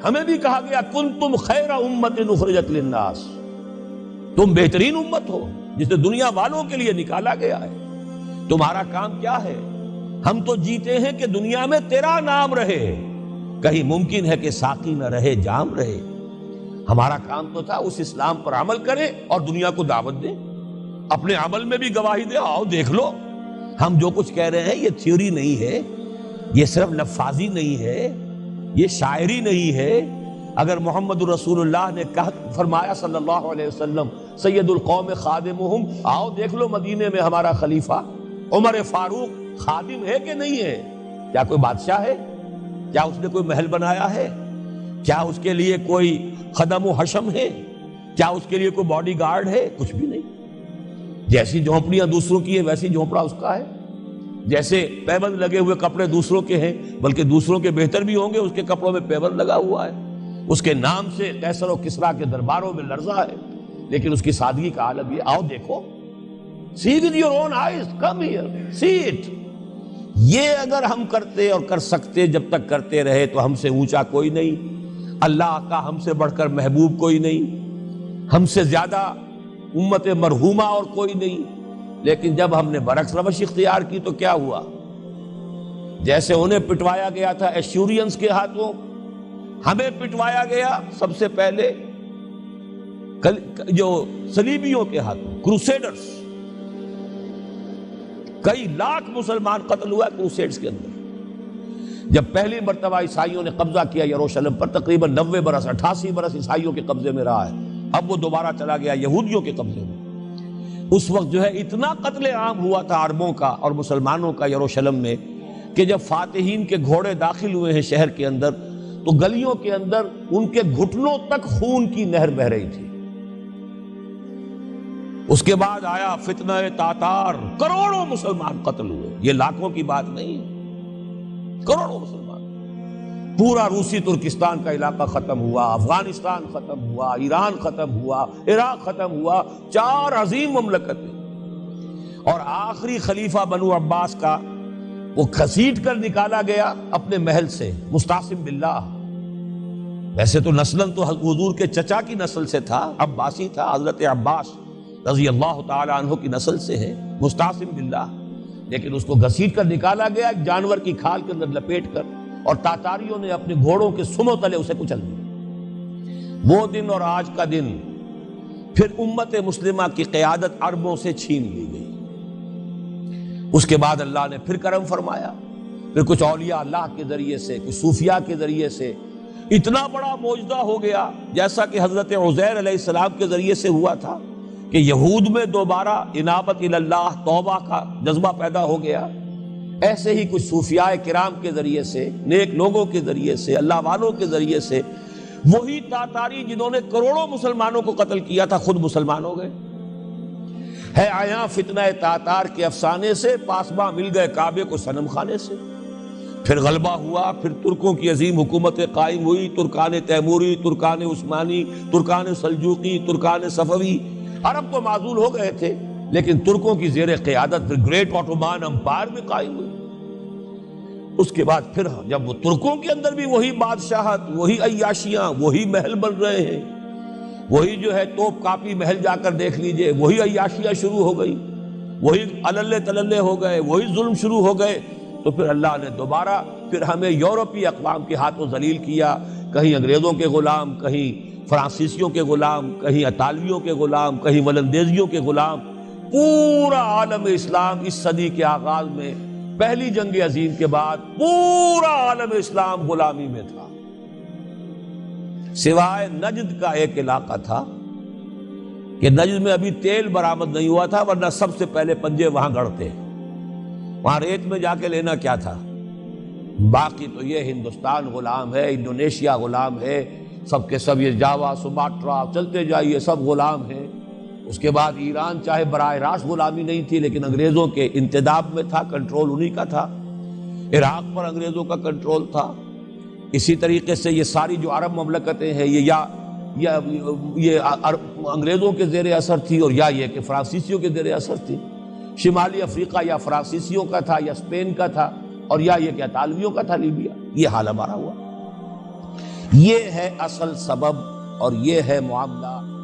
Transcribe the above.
ہمیں بھی کہا گیا کنتم خیر امت اخرجت للناس، تم بہترین امت ہو جسے دنیا والوں کے لیے نکالا گیا ہے۔ تمہارا کام کیا ہے؟ ہم تو جیتے ہیں کہ دنیا میں تیرا نام رہے، کہیں ممکن ہے کہ ساقی نہ رہے جام رہے۔ ہمارا کام تو تھا اس اسلام پر عمل کریں اور دنیا کو دعوت دیں، اپنے عمل میں بھی گواہی دیں، آؤ دیکھ لو ہم جو کچھ کہہ رہے ہیں یہ تھیوری نہیں ہے، یہ صرف لفاظی نہیں ہے، یہ شاعری نہیں ہے۔ اگر محمد رسول اللہ نے فرمایا صلی اللہ علیہ وسلم سید القوم خادمہم، آؤ دیکھ لو مدینے میں ہمارا خلیفہ عمر فاروق خادم ہے کہ نہیں ہے؟ کیا کوئی بادشاہ ہے؟ کیا اس نے کوئی محل بنایا ہے؟ کیا اس کے لیے کوئی خدم و حشم ہے؟ کیا اس کے لیے کوئی باڈی گارڈ ہے؟ کچھ بھی نہیں۔ جیسی جھونپڑیاں دوسروں کی ہے ویسی جھونپڑا اس کا ہے، جیسے پیبند لگے ہوئے کپڑے دوسروں کے ہیں بلکہ دوسروں کے بہتر بھی ہوں گے، اس کے کپڑوں میں پیبند لگا ہوا ہے، اس کے نام سے قیصر و کسریٰ کے درباروں میں لرزہ ہے، لیکن اس کی سادگی کا عالم یہ، آؤ دیکھو، see with your own eyes, come here, see it۔ یہ اگر ہم کرتے اور کر سکتے، جب تک کرتے رہے تو ہم سے اونچا کوئی نہیں، اللہ کا ہم سے بڑھ کر محبوب کوئی نہیں، ہم سے زیادہ امت مرحومہ اور کوئی نہیں۔ لیکن جب ہم نے برعکس روش اختیار کی تو کیا ہوا؟ جیسے انہیں پٹوایا گیا تھا ایشورینز کے ہاتھوں، ہمیں پٹوایا گیا سب سے پہلے جو صلیبیوں کے ہاتھوں، کروسیڈرز۔ کئی لاکھ مسلمان قتل ہوا کروسیڈز کے اندر۔ جب پہلی مرتبہ عیسائیوں نے قبضہ کیا یروشلم پر، تقریباً 90 برس 88 برس عیسائیوں کے قبضے میں رہا ہے، اب وہ دوبارہ چلا گیا یہودیوں کے قبضے میں۔ اس وقت جو ہے اتنا قتل عام ہوا تھا عربوں کا اور مسلمانوں کا یروشلم میں کہ جب فاتحین کے گھوڑے داخل ہوئے ہیں شہر کے اندر تو گلیوں کے اندر ان کے گھٹنوں تک خون کی نہر بہہ رہی تھی۔ اس کے بعد آیا فتنہ تاتار، کروڑوں مسلمان قتل ہوئے، یہ لاکھوں کی بات نہیں ہے، کروڑوں مسلمان۔ پورا روسی ترکستان کا علاقہ ختم ہوا، افغانستان ختم ہوا، ایران ختم ہوا، عراق ختم ہوا، 4 عظیم مملکتیں۔ اور آخری خلیفہ بنو عباس کا وہ گھسیٹ کر نکالا گیا اپنے محل سے، مستعصم باللہ۔ ویسے تو نسلاً تو حضور کے چچا کی نسل سے تھا، عباسی تھا، حضرت عباس رضی اللہ تعالی عنہ کی نسل سے ہے، مستعصم باللہ، لیکن اس کو گھسیٹ کر نکالا گیا ایک جانور کی کھال کے اندر لپیٹ کر، اور تاتاریوں نے اپنے گھوڑوں کے سموں تلے اسے کچل دیا۔ وہ دن اور آج کا دن پھر امت مسلمہ کی قیادت عربوں سے چھین لی گئی۔ اس کے بعد اللہ نے پھر کرم فرمایا، پھر کچھ اولیاء اللہ کے ذریعے سے، کچھ صوفیاء کے ذریعے سے اتنا بڑا معجزہ ہو گیا، جیسا کہ حضرت عزیر علیہ السلام کے ذریعے سے ہوا تھا کہ یہود میں دوبارہ انابت اللہ، توبہ کا جذبہ پیدا ہو گیا۔ ایسے ہی کچھ صوفیاء کرام کے ذریعے سے، نیک لوگوں کے ذریعے سے، اللہ والوں کے ذریعے سے، وہی تاتاری جنہوں نے کروڑوں مسلمانوں کو قتل کیا تھا خود مسلمان ہو گئے۔ ہے آیا فتنہ تاتار کے افسانے سے، پاسباں مل گئے کعبے کو صنم خانے سے۔ پھر غلبہ ہوا، پھر ترکوں کی عظیم حکومت قائم ہوئی، ترکان تیموری، Terken Usmani, Terken Seljuqi, Terken صفوی۔ عرب تو معزول ہو گئے تھے لیکن ترکوں کی زیر قیادت پھر گریٹ آٹومان امپائر بھی قائم ہوئی۔ اس کے بعد پھر جب وہ ترکوں کے اندر بھی وہی بادشاہت، وہی عیاشیاں، وہی محل بن رہے ہیں، وہی جو ہے توپ کاپی محل جا کر دیکھ لیجئے، وہی عیاشیاں شروع ہو گئی، وہی عللے تللے ہو گئے، وہی ظلم شروع ہو گئے، تو پھر اللہ نے دوبارہ پھر ہمیں یورپی اقوام کے ہاتھوں ذلیل کیا، کہیں انگریزوں کے غلام، کہیں فرانسیسیوں کے غلام، کہیں اطالویوں کے غلام، کہیں ولندیزیوں کے غلام۔ پورا عالم اسلام اس صدی کے آغاز میں پہلی جنگ عظیم کے بعد پورا عالم اسلام غلامی میں تھا، سوائے نجد کا ایک علاقہ تھا کہ نجد میں ابھی تیل برآمد نہیں ہوا تھا، ورنہ سب سے پہلے پنجے وہاں گڑتے، وہاں ریت میں جا کے لینا کیا تھا۔ باقی تو یہ ہندوستان غلام ہے، انڈونیشیا غلام ہے، سب کے سب یہ جاوا، سماٹرا، چلتے جائیے سب غلام ہیں۔ اس کے بعد ایران چاہے براہ راست غلامی نہیں تھی لیکن انگریزوں کے انتداب میں تھا، کنٹرول انہی کا تھا، عراق پر انگریزوں کا کنٹرول تھا۔ اسی طریقے سے یہ ساری جو عرب مملکتیں ہیں یہ انگریزوں کے زیر اثر تھی، اور یا یہ کہ فرانسیسیوں کے زیر اثر تھی۔ شمالی افریقہ یا فرانسیسیوں کا تھا یا اسپین کا تھا، اور یا یہ کہ اطالویوں کا تھا، لیبیا۔ یہ حال ہمارا ہوا۔ یہ ہے اصل سبب اور یہ ہے معاملہ